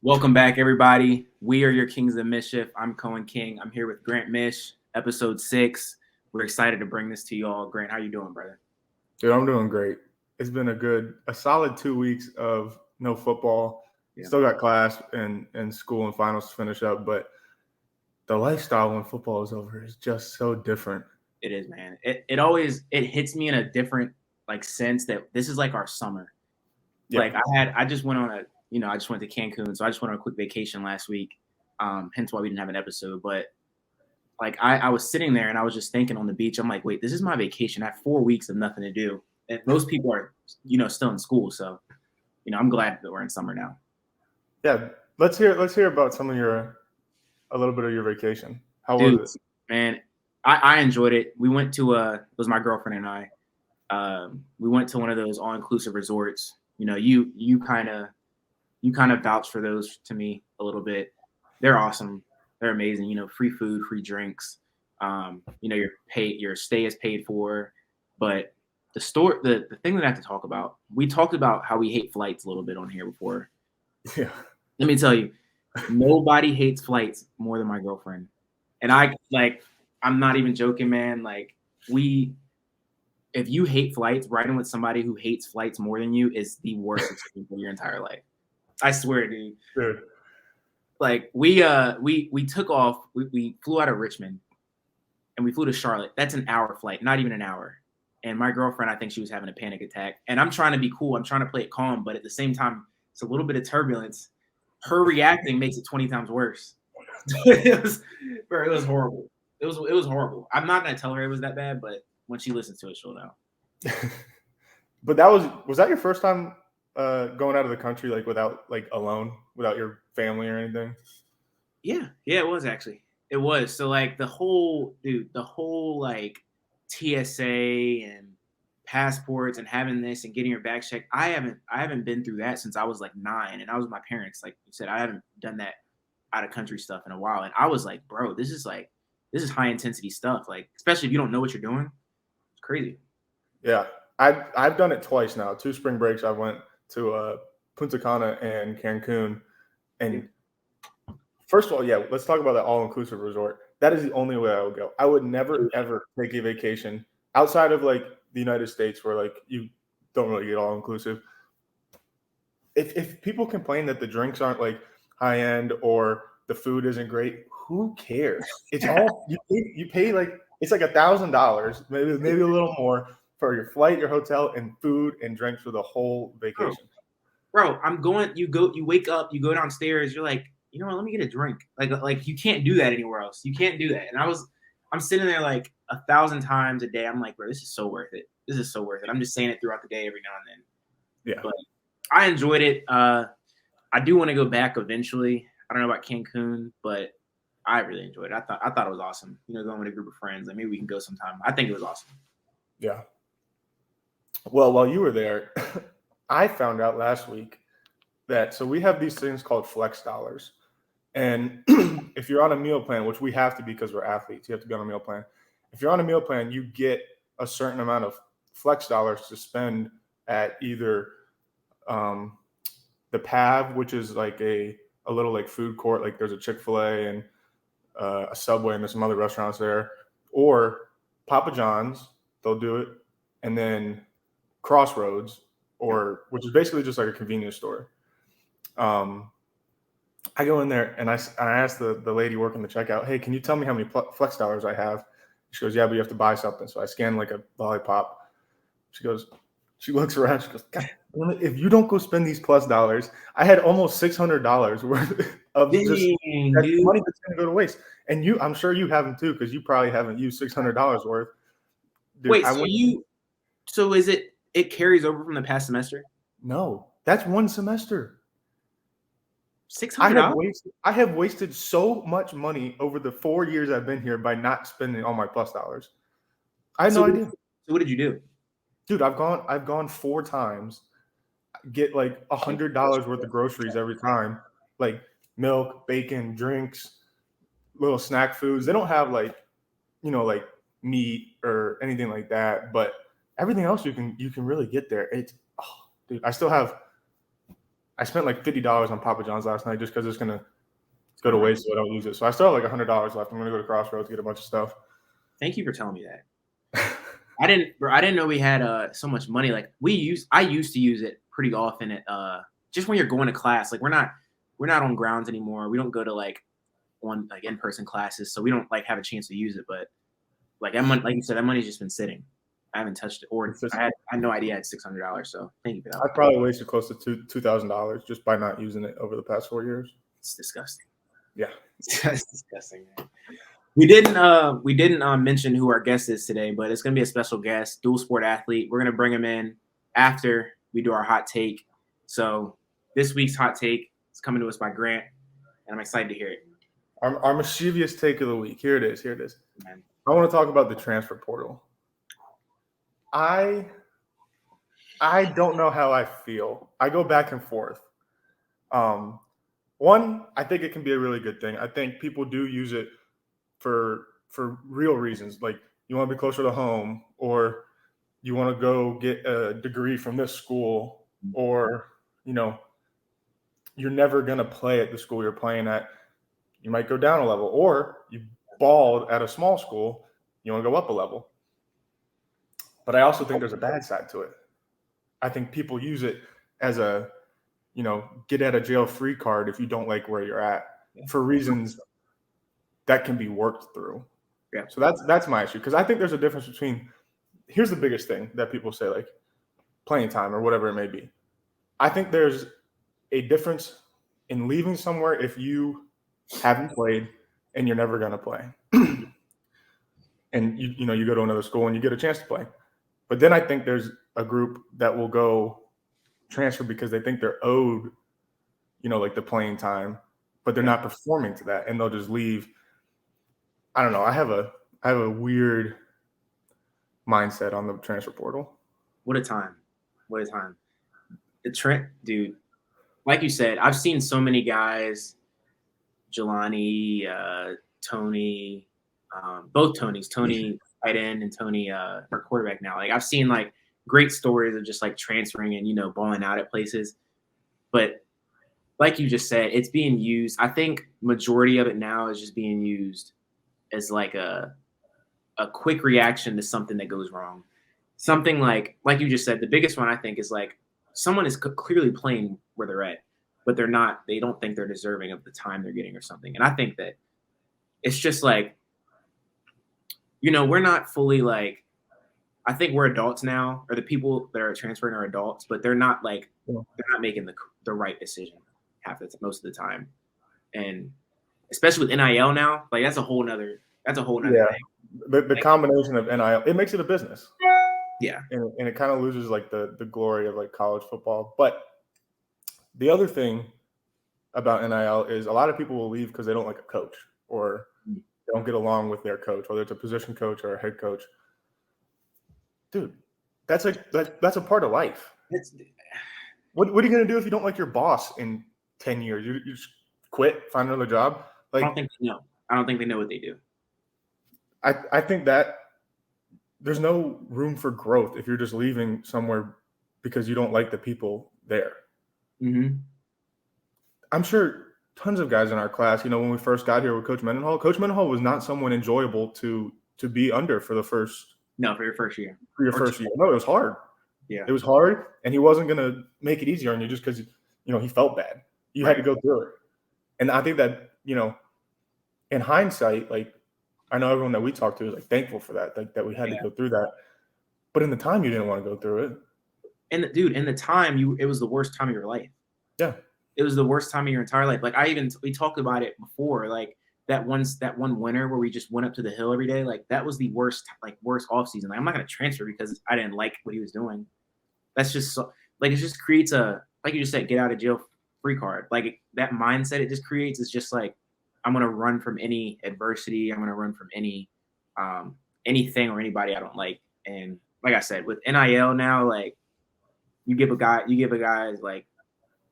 Welcome back, everybody. We are your Kings of Mischief. I'm Coen King. I'm here with Grant Mish, episode 6. We're excited to bring this to you all. Grant, how you doing, brother? Dude, I'm doing great. It's been a solid 2 weeks of no football. Yeah, Still got class and school and finals to finish up, but the lifestyle when football is over is just so different. it is, man. It hits me in a different sense that this is like our summer. Yeah, I just went on I just went to Cancun, so I just went on a quick vacation last week. Hence why we didn't have an episode. But I was sitting there and I was just thinking on the beach. I'm like, wait, this is my vacation. I have 4 weeks of nothing to do. And most people are, still in school. So, I'm glad that we're in summer now. yeah. Let's hear about some of a little bit of your vacation. How was Dude, it? man, I enjoyed it. We went to it was my girlfriend and I. We went to one of those all inclusive resorts. You kind of vouch for those to me a little bit. They're awesome. They're amazing. Free food, free drinks. Your stay is paid for. But the thing that I have to talk about, we talked about how we hate flights a little bit on here before. Yeah, Let me tell you, nobody hates flights more than my girlfriend. And I'm not even joking, man. If you hate flights, riding with somebody who hates flights more than you is the worst experience of your entire life. I swear, dude. dude. We took off. We flew out of Richmond and we flew to Charlotte. That's an hour flight, not even an hour. And my girlfriend, I think she was having a panic attack. And I'm trying to be cool. I'm trying to play it calm, but at the same time, it's a little bit of turbulence. Her reacting makes it 20 times worse. it was horrible. It was horrible. I'm not gonna tell her it was that bad, but when she listens to it, she'll know. But that was that your first time going out of the country alone without your family or anything? Yeah, it was actually. It was. So the whole TSA and passports and having this and getting your bag checked. I haven't been through that since I was like 9, and I was with my parents. Like you said, I haven't done that out of country stuff in a while, and I was like, bro, this is high intensity stuff. Like especially if you don't know what you're doing, it's crazy. Yeah, I've done it twice now. 2 spring breaks. I went to Punta Cana and Cancun. And first of all, yeah, let's talk about that all-inclusive resort. That is the only way I would go. I would never ever take a vacation outside of like the United States, where like you don't really get all-inclusive. If people complain that the drinks aren't like high end or the food isn't great, who cares? It's all you pay like it's like $1,000, maybe a little more for your flight, your hotel, and food and drinks for the whole Bro, vacation. I'm going. You wake up, you go downstairs, you're like, you know what? Let me get a drink. Like you can't do that anywhere else. You can't do that. And I'm sitting there like 1,000 times a day. I'm like, bro, this is so worth it. This is so worth it. I'm just saying it throughout the day, every now and then. Yeah, But I enjoyed it. I do want to go back eventually. I don't know about Cancun, but I really enjoyed it. I thought it was awesome. Going with a group of friends. Like maybe we can go sometime. I think it was awesome. yeah. Well, while you were there, I found out last week that so we have these things called flex dollars. And if you're on a meal plan, which we have to be because we're athletes, you have to be on a meal plan. If you're on a meal plan, you get a certain amount of flex dollars to spend at either um, the PAV, which is like a little like food court, like there's a Chick-fil-A and a Subway and there's some other restaurants there, or Papa John's, they'll do it, and then Crossroads, or which is basically just like a convenience store. Um, I go in there and I asked the lady working the checkout, hey, can you tell me how many flex dollars I have? She goes, yeah, but you have to buy something. So I scan like a lollipop. She goes, she looks around. She goes, God, if you don't go spend these plus dollars, I had almost $600 worth of just Dang, that dude. money that's going to go to waste. And I'm sure you haven't too, because you probably haven't used $600 worth. Dude, Wait, so is it carries over from the past semester? no, that's one semester. Six hundred dollars? I have wasted so much money over the 4 years I've been here by not spending all my plus dollars. I had So no idea. so what did you do? Dude, I've gone 4 times, get like $100 worth of groceries every time, like milk, bacon, drinks, little snack foods. They don't have like meat or anything like that, but everything else you can really get there. It's dude, I spent like $50 on Papa John's last night just because it's gonna go to waste, so I don't use it. So I still have like $100 left. I'm gonna go to Crossroads to get a bunch of stuff. Thank you for telling me that. I didn't know we had so much money. Like I used to use it pretty often at just when you're going to class. Like we're not on grounds anymore. We don't go to like in-person classes, so we don't like have a chance to use it. But like like you said, that money's just been sitting. I haven't touched it, or I had no idea I had $600. So thank you for that. I probably wasted close to $2,000 just by not using it over the past 4 years. It's disgusting. Yeah, it's disgusting, man. We didn't mention who our guest is today, but it's gonna be a special guest, dual sport athlete. We're gonna bring him in after we do our hot take. So this week's hot take is coming to us by Grant, and I'm excited to hear it. Our mischievous take of the week. Here it is. Man. I want to talk about the transfer portal. I don't know how I feel. I go back and forth. One, I think it can be a really good thing. I think people do use it for real reasons, like you want to be closer to home, or you want to go get a degree from this school, or you're never going to play at the school you're playing at. You might go down a level, or you balled at a small school, you want to go up a level. But I also think there's a bad side to it. I think people use it as a, get out of jail free card if you don't like where you're at, for reasons that can be worked through. Yeah. So that's my issue, because I think there's a difference between, here's the biggest thing that people say, like playing time or whatever it may be. I think there's a difference in leaving somewhere if you haven't played and you're never going to play. And you go to another school and you get a chance to play. But then I think there's a group that will go transfer because they think they're owed, like the playing time, but they're not performing to that, and they'll just leave. I don't know. I have a weird mindset on the transfer portal. What a time. The dude, like you said, I've seen so many guys, Jelani, Tony, both Tonys, Tony tight end and Tony our quarterback now. Like I've seen like great stories of just like transferring and balling out at places. But like you just said, it's being used. I think majority of it now is just being used as like a quick reaction to something that goes wrong. Something like you just said, the biggest one I think is like someone is clearly playing where they're at, but they don't think they're deserving of the time they're getting or something. And I think that it's just like, we're not fully like, I think we're adults now, or the people that are transferring are adults, but they're not like, they're not making the right decision most of the time. And especially with NIL now, like that's a whole nother thing. The combination of NIL, it makes it a business. Yeah. And it kind of loses like the glory of like college football. But the other thing about NIL is a lot of people will leave because they don't like a coach, or they don't get along with their coach, whether it's a position coach or a head coach. Dude, that's a part of life. What are you going to do if you don't like your boss in 10 years? You just quit, find another job? Like, I don't think they know what they do. I think that there's no room for growth if you're just leaving somewhere because you don't like the people there. Mm-hmm. I'm sure tons of guys in our class, when we first got here with Coach Mendenhall was not someone enjoyable to be under for the first. No, for your first year. No, it was hard. Yeah. It was hard, and he wasn't going to make it easier on you just because, he felt bad. You had to go through it. And I think that, in hindsight, like, I know everyone that we talked to is like thankful for that, like that we had to go through that. But in the time, you didn't want to go through it. And in the time, it was the worst time of your life. Yeah. It was the worst time of your entire life. Like we talked about it before, like that one winter where we just went up to the hill every day. Like that was the worst off season. Like I'm not going to transfer because I didn't like what he was doing. That's just like, it just creates like you just said, get out of jail free card. Like that mindset it just creates is just like, I'm going to run from any adversity. I'm going to run from anything or anybody I don't like. And like I said, with NIL now, like you give a guy like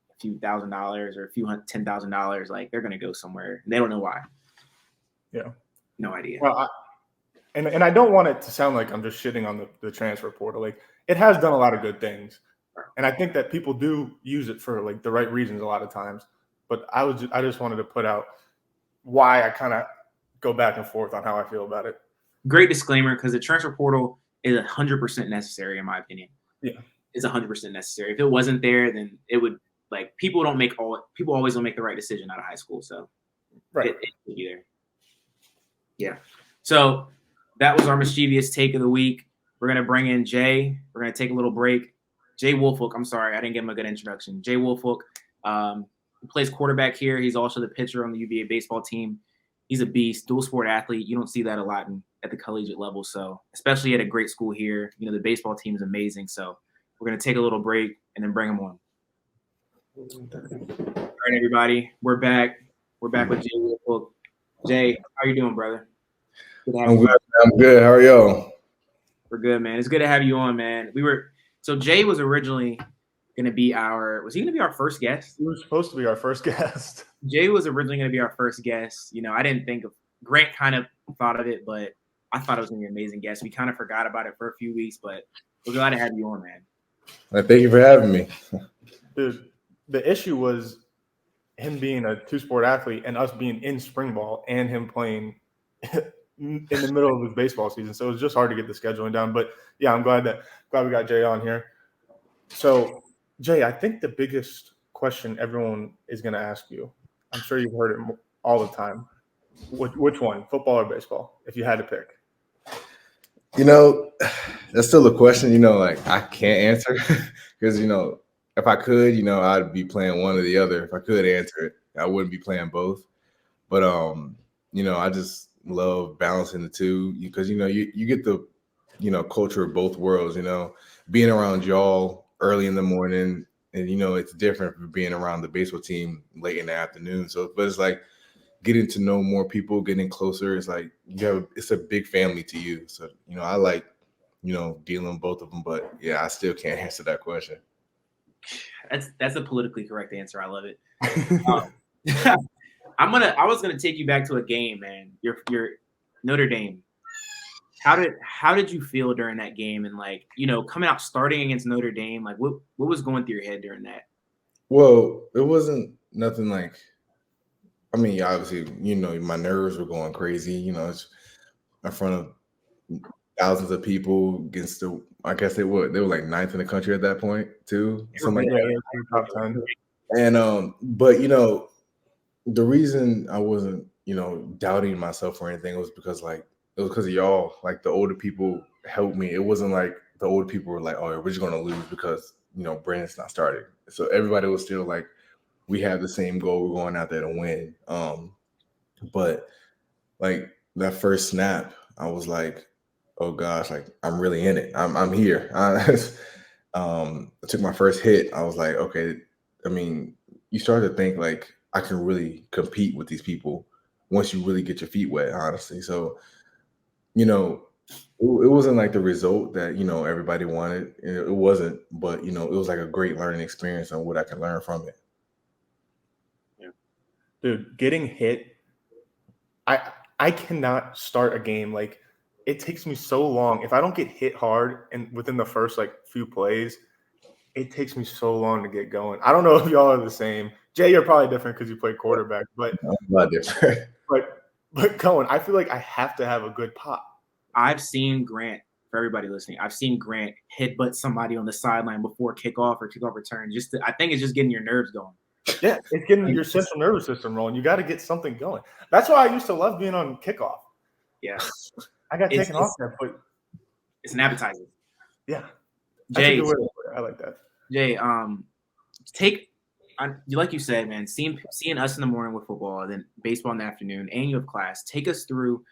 a few $1,000 or a few $10,000, like they're going to go somewhere and they don't know why. Yeah. No idea. Well, and I don't want it to sound like I'm just shitting on the transfer portal. Like it has done a lot of good things. And I think that people do use it for like the right reasons a lot of times. But I just wanted to put out why I kind of go back and forth on how I feel about it. Great disclaimer, because the transfer portal is 100% necessary in my opinion. Yeah, it's 100% necessary. If it wasn't there, then it would people always don't make the right decision out of high school. So right. it should be there. Yeah. So that was our mischievous take of the week. We're gonna bring in Jay. We're gonna take a little break. Jay Woolfolk. I'm sorry, I didn't give him a good introduction. Jay Woolfolk he plays quarterback here. He's also the pitcher on the UVA baseball team. He's a beast, dual sport athlete. You don't see that a lot at the collegiate level. So especially at a great school here, the baseball team is amazing. So we're gonna take a little break and then bring him on. All right, everybody, we're back. We're back with Jay Woolfolk. Jay, how you doing, brother? I'm good. I'm good. How are y'all? We're good, man. It's good to have you on, man. So Jay was originally gonna be was he gonna be our first guest? He was supposed to be our first guest. Jay was originally gonna be our first guest. I didn't think of Grant kind of thought of it, but I thought it was gonna be an amazing guest. We kind of forgot about it for a few weeks, but we're glad to have you on, man. Well, thank you for having me. Dude, the issue was him being a two-sport athlete and us being in spring ball and him playing in the middle of his baseball season. So it was just hard to get the scheduling down. But yeah, I'm glad we got Jay on here. So Jay, I think the biggest question everyone is going to ask you, I'm sure you've heard it all the time. Which one, football or baseball, if you had to pick? That's still a question, like I can't answer because, if I could, I'd be playing one or the other. If I could answer it, I wouldn't be playing both. But, I just love balancing the two because, you get the, culture of both worlds, being around y'all early in the morning and, it's different from being around the baseball team late in the afternoon. So, but it's like getting to know more people, getting closer. It's like it's a big family to you. So, I like, dealing with both of them. But yeah, I still can't answer that question. That's a politically correct answer. I love it. I was gonna take you back to a game, man. Your Notre Dame. How did you feel during that game and coming out starting against Notre Dame? Like what was going through your head during that? Well, it wasn't nothing like. I mean, obviously, my nerves were going crazy. It's in front of thousands of people against I guess they were like ninth in the country at that point too. Something like that. Top 10. And but the reason I wasn't doubting myself or anything was because it was because of y'all. Like the older people helped me. It wasn't like the older people were like, "Oh, we're just gonna lose because Brandon's not starting." So everybody was still like, "We have the same goal. We're going out there to win." But like that first snap, I was like, "Oh gosh, like I'm really in it. I'm here." I took my first hit. I was like, "Okay." I mean, you start to think like I can really compete with these people once you really get your feet wet, honestly. So, it wasn't like the result that everybody wanted. It wasn't, but it was like a great learning experience and what I can learn from it. Yeah. Dude, getting hit, I cannot start a game. Like it takes me so long. If I don't get hit hard and within the first few plays, it takes me so long to get going. I don't know if y'all are the same. Jay, you're probably different because you play quarterback, but I'm not different. But Coen, I feel like I have to have a good pop. I've seen Grant, for everybody listening, I've seen Grant headbutt somebody on the sideline before kickoff or kickoff return. I think it's just getting your nerves going. Yeah, it's getting your central nervous system rolling. You got to get something going. That's why I used to love being on kickoff. Yeah. I got taken off that, but it's an appetizer. Yeah. Jay, I like that. Jay, like you said, man, seeing us in the morning with football, then baseball in the afternoon, and you have class. Take us through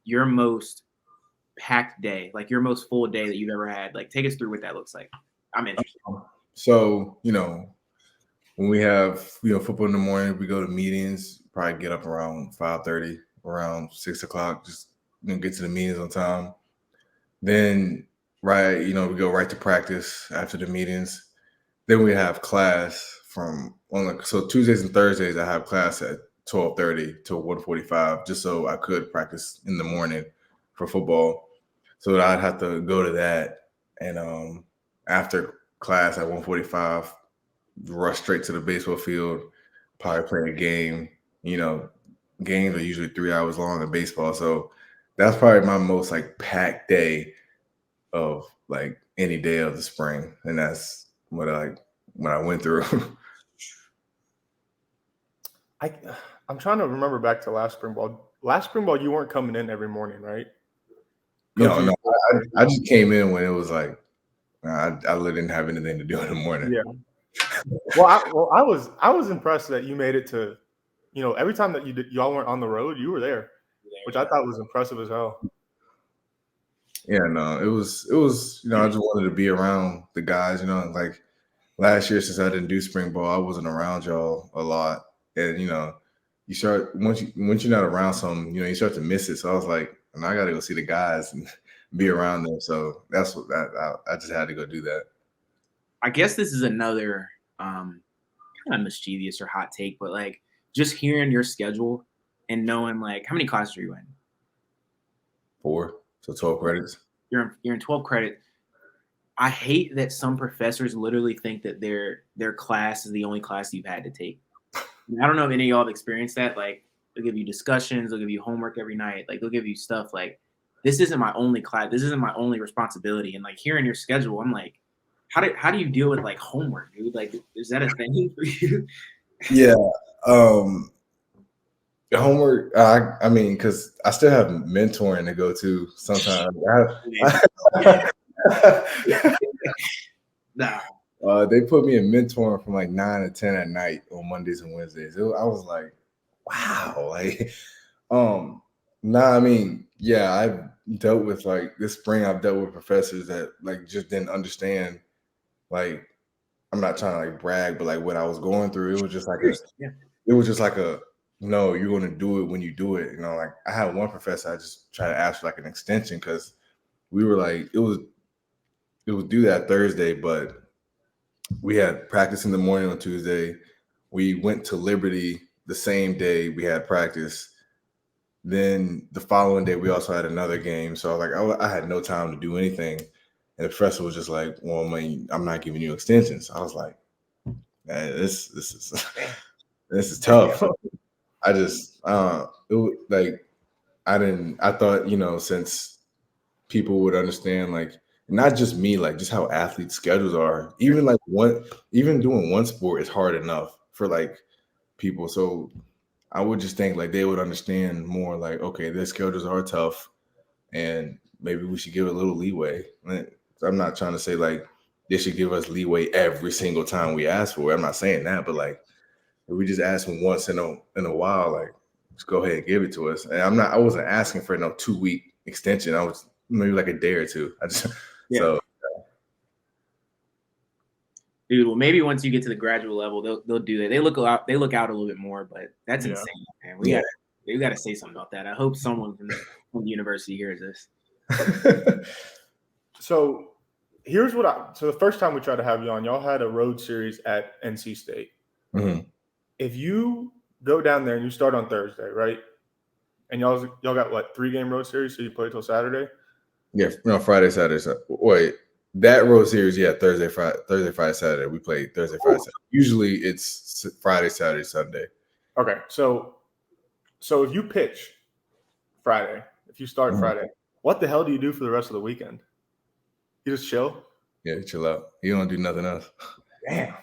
your most packed day, like your most full day that you've ever had. Like, take us through what that looks like. I'm interested. So, when we have football in the morning, we go to meetings. Probably get up around 5:30, around 6 o'clock. Just get to the meetings on time. Then, we go right to practice after the meetings. Then we have class so Tuesdays and Thursdays I have class at 12:30 to 1:45, just so I could practice in the morning for football. So I'd have to go to that, and after class at 1:45, rush straight to the baseball field, probably play a game. You know, games are usually 3 hours long in baseball, so that's probably my most like packed day of like any day of the spring, and that's what I went through. I'm trying to remember back to last spring ball. Last spring ball, you weren't coming in every morning, right? No, I just came in when it was like I really didn't have anything to do in the morning. Yeah. Well, I was impressed that you made it to, every time that y'all weren't on the road, you were there, which I thought was impressive as hell. Yeah, no, it was, I just wanted to be around the guys, like last year since I didn't do spring ball, I wasn't around y'all a lot. And you start once you're not around some, you start to miss it. So I was like, I gotta go see the guys and be around them. So that's what I just had to go do that. I guess this is another kind of mischievous or hot take, but like just hearing your schedule and knowing like how many classes are you in? 4, so 12 credits. You're in 12 credit. I hate that some professors literally think that their class is the only class you've had to take. I don't know if any of y'all have experienced that. Like they'll give you discussions, they'll give you homework every night, like they'll give you stuff like this isn't my only class, this isn't my only responsibility. And like hearing your schedule, I'm like, how do you deal with like homework, dude? Like, is that a thing for you? Yeah. Homework. I mean, because I still have mentoring to go to sometimes. Nah. They put me in mentoring from like 9 to 10 at night on Mondays and Wednesdays. I was like, wow, like, nah. I mean, yeah, I've dealt with like this spring. I've dealt with professors that like just didn't understand. Like, I'm not trying to like brag, but like what I was going through, it was just like a no, you're going to do it when you do it. Like I had one professor, I just tried to ask for like an extension because we were like, it was due that Thursday, but we had practice in the morning on Tuesday. We went to Liberty the same day we had practice. Then the following day, we also had another game. So I was like, I had no time to do anything. And the professor was just like, well, man, I'm not giving you extensions. I was like, man, this is tough. I just, I thought, since people would understand, like, not just me, like just how athletes' schedules are. Even like even doing one sport is hard enough for like people. So I would just think like they would understand more. Like, okay, their schedules are tough, and maybe we should give it a little leeway. I'm not trying to say like they should give us leeway every single time we ask for it. I'm not saying that, but like if we just ask them once in a while, like just go ahead and give it to us. And I wasn't asking for no 2-week extension. I was maybe like a day or two. So Dude, well, maybe once you get to the graduate level, they'll do that. They look out a little bit more, but that's insane, man. We got to say something about that. I hope someone from the university hears this. So here's so the first time we tried to have you on, y'all had a road series at NC State. Mm-hmm. If you go down there and you start on Thursday, right? And y'all got what, 3-game road series, so you play till Saturday? Yeah, no, Friday, Saturday. Wait, that road series, yeah, Thursday, Friday, Saturday. We play Thursday, Friday, Saturday. Usually it's Friday, Saturday, Sunday. Okay, so if you pitch Friday, if you start Friday, what the hell do you do for the rest of the weekend? You just chill? Yeah, chill out. You don't do nothing else. Damn.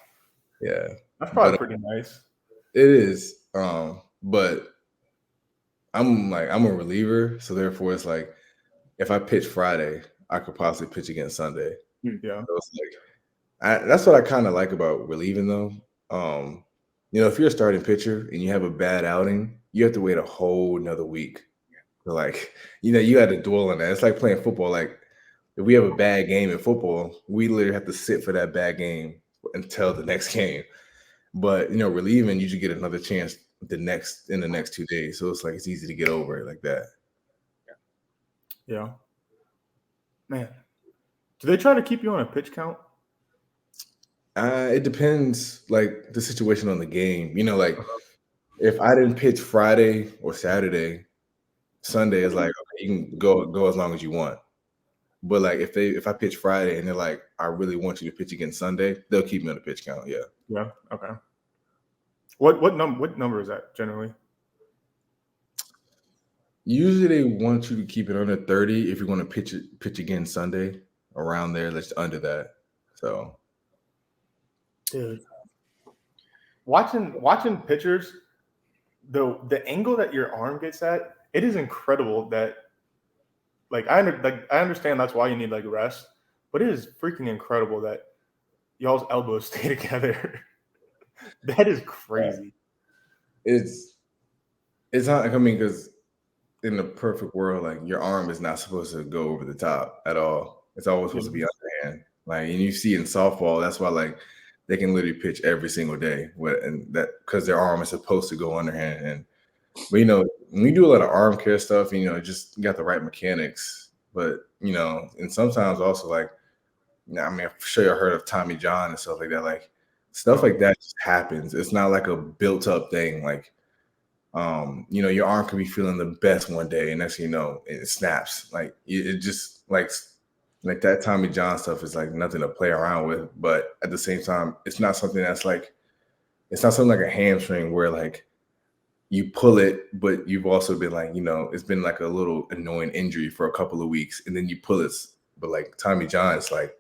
Yeah. That's probably pretty nice. It is. But I'm a reliever, so therefore it's like if I pitch Friday, I could possibly pitch again Sunday. Yeah. So it's like that's what I kind of like about relieving though. If you're a starting pitcher and you have a bad outing, you have to wait a whole another week. So like, you had to dwell on that. It's like playing football. Like if we have a bad game in football, we literally have to sit for that bad game until the next game. But relieving, you should get another chance in the next 2 days. So it's like it's easy to get over it like that. Yeah. Man. Do they try to keep you on a pitch count? It depends, like the situation on the game. Like if I didn't pitch Friday or Saturday, Sunday is like okay, you can go as long as you want. But like if I pitch Friday and they're like, I really want you to pitch again Sunday, they'll keep me on the pitch count. Yeah. Yeah. Okay. What number is that generally? Usually they want you to keep it under 30 if you're going to pitch again Sunday. Around there, let's under that. So, Dude, watching pitchers, the angle that your arm gets at, it is incredible. That I understand that's why you need like rest, but it is freaking incredible that y'all's elbows stay together. That is crazy. it's not. I mean, because in the perfect world, like your arm is not supposed to go over the top at all. It's always supposed to be underhand. Like, and you see in softball, that's why like they can literally pitch every single day. And that because their arm is supposed to go underhand. But when we do a lot of arm care stuff, just got the right mechanics. But and sometimes also like, I mean, I'm sure you heard of Tommy John and stuff like that. Like stuff like that just happens. It's not like a built up thing. Like, your arm could be feeling the best one day, and next thing you know, it snaps. Like it just like that Tommy John stuff is like nothing to play around with. But at the same time, it's not something that's like, it's not something like a hamstring where like you pull it, but you've also been like, it's been like a little annoying injury for a couple of weeks, and then you pull it. But like Tommy John, it's like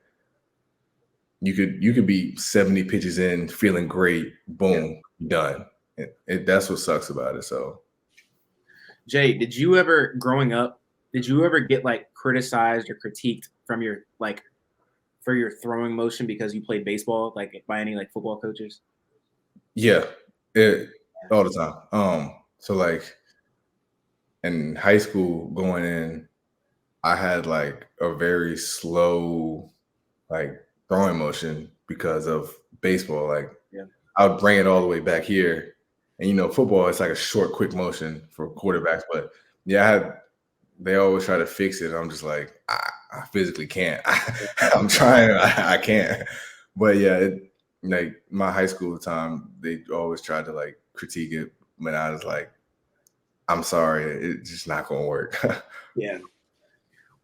you could be 70 pitches in, feeling great, boom, done. That's what sucks about it. So, Jay, growing up, did you ever get like criticized or critiqued from your for your throwing motion because you played baseball, like by any like football coaches? Yeah, all the time. So like in high school going in, I had like a very slow like throwing motion because of baseball. Like I would bring it all the way back here. And football, it's like a short, quick motion for quarterbacks. But yeah, they always try to fix it. And I'm just like, I physically can't. I'm trying, I can't. But yeah, like my high school time, they always tried to like critique it, but I was like, I'm sorry, it's just not gonna work. Yeah.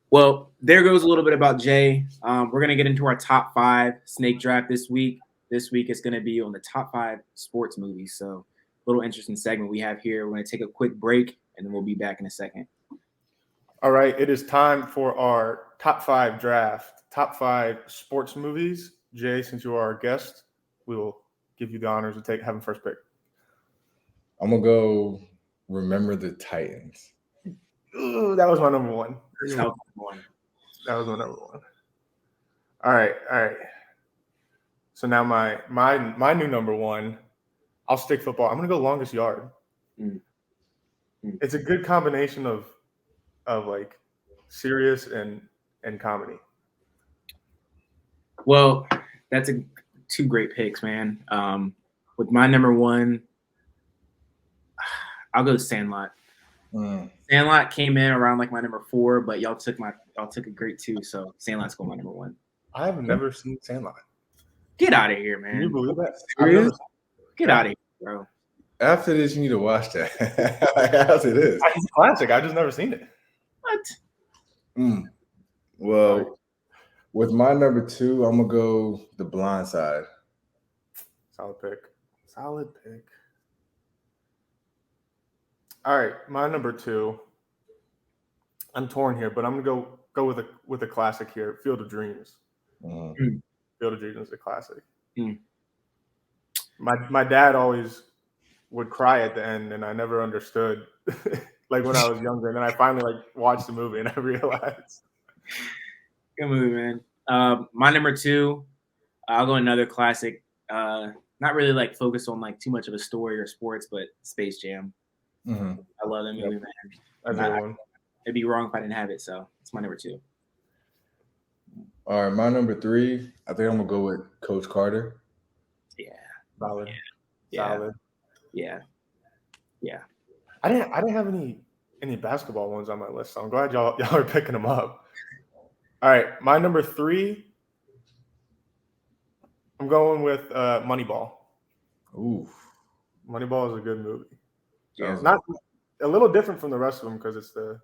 Well, there goes a little bit about Jay. We're gonna get into our top 5 snake draft this week. This week it's gonna be on the top 5 sports movies. So, a little interesting segment we have here. We're gonna take a quick break, and then we'll be back in a second. All right, it is time for our top 5 draft, top 5 sports movies. Jay, since you are our guest, we will give you the honors of having first pick. I'm gonna go Remember the Titans. Ooh, that was my number one. That was my number one. All right. So now my new number one, I'll stick football. I'm gonna go Longest Yard. It's a good combination of like serious and comedy. Well, that's 2 great picks, man. With my number one, I'll go Sandlot. Sandlot came in around like my number 4, but y'all took a great 2, so Sandlot's going my number 1. I have never seen Sandlot. Get out of here, man! Can you believe that? Get out of here, bro. After this, you need to watch that. After this, it's a classic. I just never seen it. What? Well, with my number 2, I'm gonna go The Blind Side. Solid pick. All right, my number 2. I'm torn here, but I'm gonna go with a classic here. Field of Dreams. Field of Dreams is a classic. My dad always would cry at the end, and I never understood. Like when I was younger, and then I finally like watched the movie, and I realized. Good movie, man. My number 2, I'll go another classic. Not really like focused on like too much of a story or sports, but Space Jam. I love that movie, man. It'd be wrong if I didn't have it, so it's my number 2. All right, my number 3, I think I'm gonna go with Coach Carter. Yeah, solid. Yeah. Solid. Yeah. I didn't have any basketball ones on my list, so I'm glad y'all are picking them up. All right, my number 3, I'm going with Moneyball. Ooh, Moneyball is a good movie. Yeah. It's not a little different from the rest of them because it's the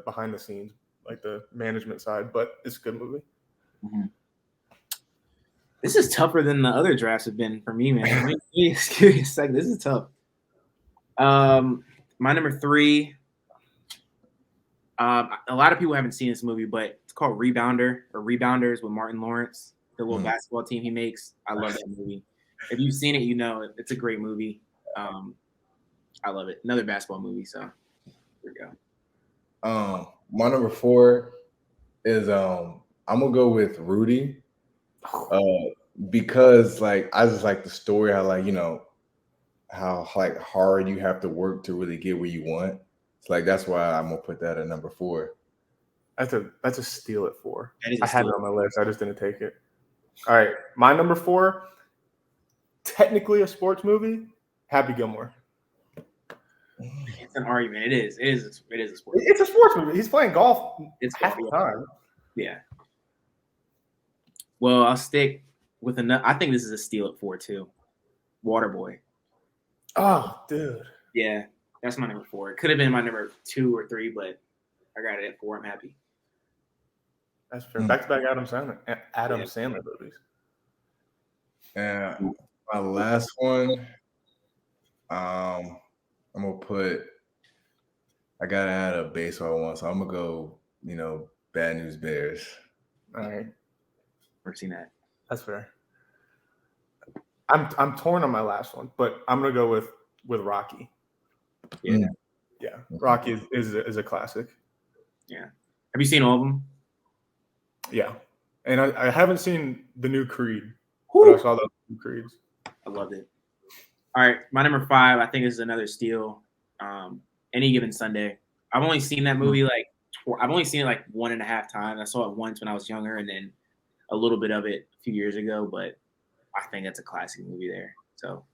behind the scenes like the management side, but it's a good movie. Mm-hmm. This is tougher than the other drafts have been for me, man. This is tough. My number 3. A lot of people haven't seen this movie, but it's called Rebounder or Rebounders with Martin Lawrence, the little basketball team he makes. I love that movie. If you've seen it, you know it's a great movie. I love it. Another basketball movie. So here we go. My number 4 is I'm gonna go with Rudy. Because like I just like the story, how like how like hard you have to work to really get where you want. It's like that's why I'm gonna put that at number 4. That's a steal at 4. I had it on my list. I just didn't take it. All right, my number 4, technically a sports movie, Happy Gilmore. It's an argument. It is a sports. It's a sports movie. He's playing golf. It's half the time. Yeah. Well, I'll stick with another. I think this is a steal at 4 too. Waterboy. Oh, dude. Yeah, that's my number 4. It could have been my number 2 or 3, but I got it at 4. I'm happy. That's fair. Back-to-back Adam Sandler movies. And my last one, I'm gonna put. I gotta add a baseball one, so I'm gonna go. Bad News Bears. All right. Never seen that. That's fair. I'm torn on my last one, but I'm gonna go with Rocky. Yeah. Yeah. Rocky is a classic. Yeah. Have you seen all of them? Yeah. And I haven't seen the new Creed, but I saw the new Creeds. I loved it. All right, my number 5. I think this is another steal. Any Given Sunday. I've only seen that movie I've only seen it like 1.5 times. I saw it once when I was younger, and then a little bit of it a few years ago. But I think that's a classic movie there. So,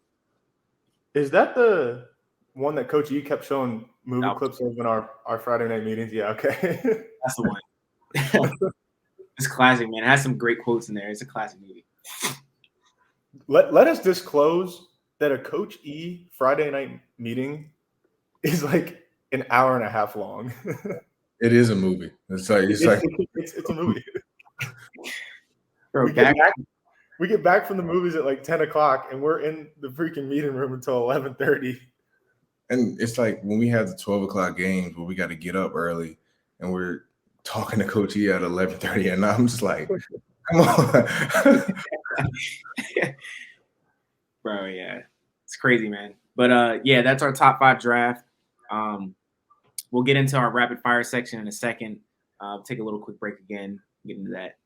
is that the one that Coach E kept showing movie clips of in our Friday night meetings? Yeah, okay. That's the one. It's classic, man. It has some great quotes in there. It's a classic movie. Let us disclose that a Coach E Friday night meeting is like an hour and a half long. It is a movie. It's a movie. Bro, we get back from the movies at like 10 o'clock, and we're in the freaking meeting room until 11:30. And it's like when we have the 12 o'clock games where we got to get up early, and we're talking to Coach E at 11:30, and I'm just like, come on. Bro, yeah. It's crazy, man. But yeah, that's our top 5 draft. We'll get into our rapid fire section in a second. Take a little quick break again, get into that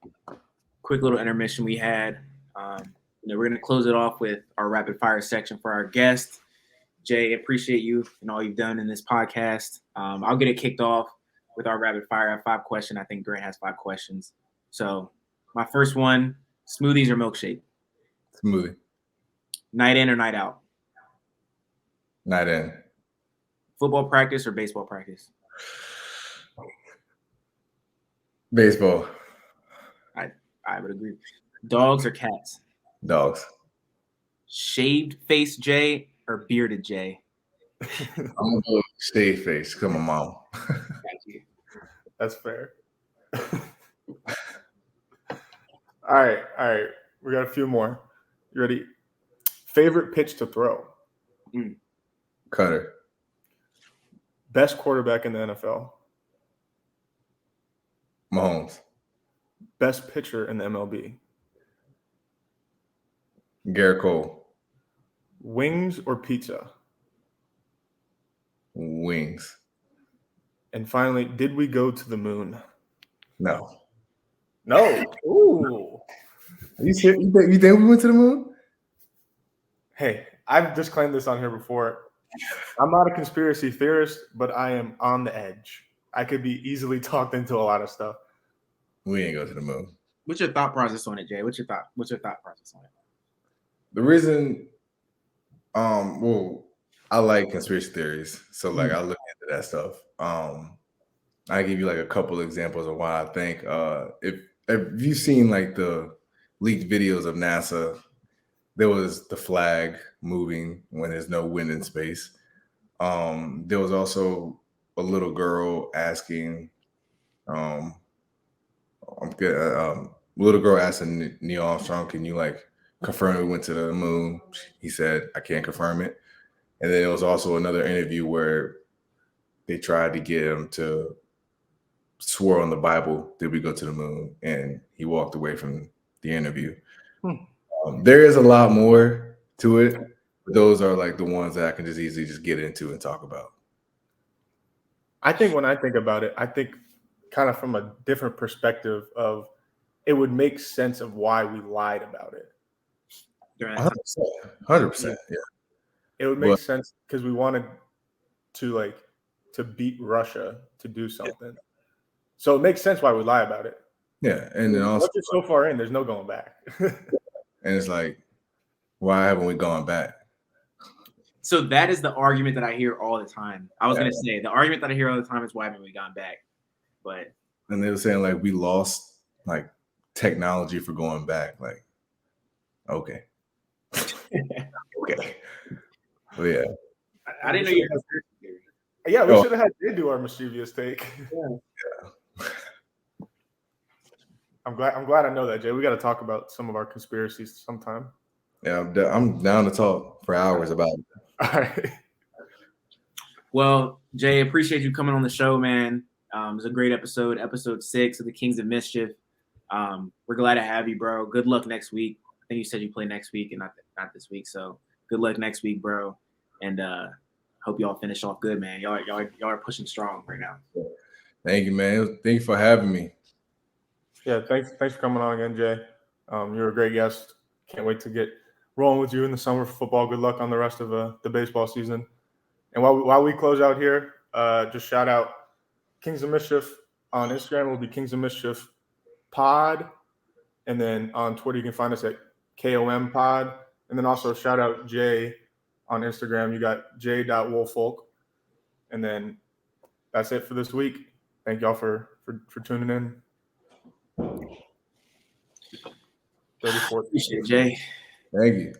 quick little intermission we had. We're going to close it off with our rapid fire section for our guest. Jay, appreciate you and all you've done in this podcast. I'll get it kicked off with our rapid fire. I have 5 questions. I think Grant has 5 questions. So my first one, smoothies or milkshake? Smoothie. Night in or night out? Night in. Football practice or baseball practice? Baseball. I would agree. Dogs or cats? Dogs. Shaved face Jay or bearded Jay? I'm gonna go shaved face because my mom. Thank you. That's fair. All right. We got a few more. You ready? Favorite pitch to throw? Cutter. Best quarterback in the NFL? Mahomes. Best pitcher in the MLB? Garrett Cole. Wings or pizza? Wings. And finally, did we go to the moon? No. Ooh. You think we went to the moon? Hey, I've disclaimed this on here before. I'm not a conspiracy theorist, but I am on the edge. I could be easily talked into a lot of stuff. We ain't go to the moon. What's your thought process on it, Jay? What's your thought process on it? The reason, I like conspiracy theories, so like I look into that stuff. I give you like a couple examples of why I think. If you've seen like the leaked videos of NASA, there was the flag moving when there's no wind in space. There was also a little girl asking I'm good. Little girl asked Neil Armstrong, "Can you like confirm we went to the moon?" He said, "I can't confirm it." And then there was also another interview where they tried to get him to swear on the Bible, "Did we go to the moon?" And he walked away from the interview. There is a lot more to it, but those are like the ones that I can just easily just get into and talk about. I think when I think about it, I think kind of from a different perspective of it would make sense of why we lied about it. 100%. Yeah. It would make sense because we wanted to beat Russia to do something. So it makes sense why we lie about it. Yeah. And then also, once you're so far in, there's no going back. And it's like, why haven't we gone back? So that is the argument that I hear all the time. I was going to say the argument that I hear all the time is why haven't we gone back? And they were saying like we lost like technology for going back. Like, okay. Okay. Well, yeah. I didn't know you had a theory. Yeah, we should have had Jay do our mischievous take. Yeah. I'm glad I know that, Jay. We got to talk about some of our conspiracies sometime. Yeah, I'm down to talk for hours about it. All right. Well, Jay, appreciate you coming on the show, man. It was a great episode 6 of the Kings of Mischief. We're glad to have you, bro. Good luck next week. I think you said you play next week and not this week. So good luck next week, bro. And hope y'all finish off good, man. Y'all are pushing strong right now. Thank you, man. Thank you for having me. Yeah, thanks for coming on again, Jay. You're a great guest. Can't wait to get rolling with you in the summer for football. Good luck on the rest of the baseball season. And while we close out here, just shout out Kings of Mischief on Instagram. Will be Kings of Mischief Pod, and then on Twitter you can find us at KOM Pod. And then also shout out Jay on Instagram. You got j.woolfolk. And then that's it for this week. Thank y'all for tuning in. 34. Appreciate it, Jay. Thank you.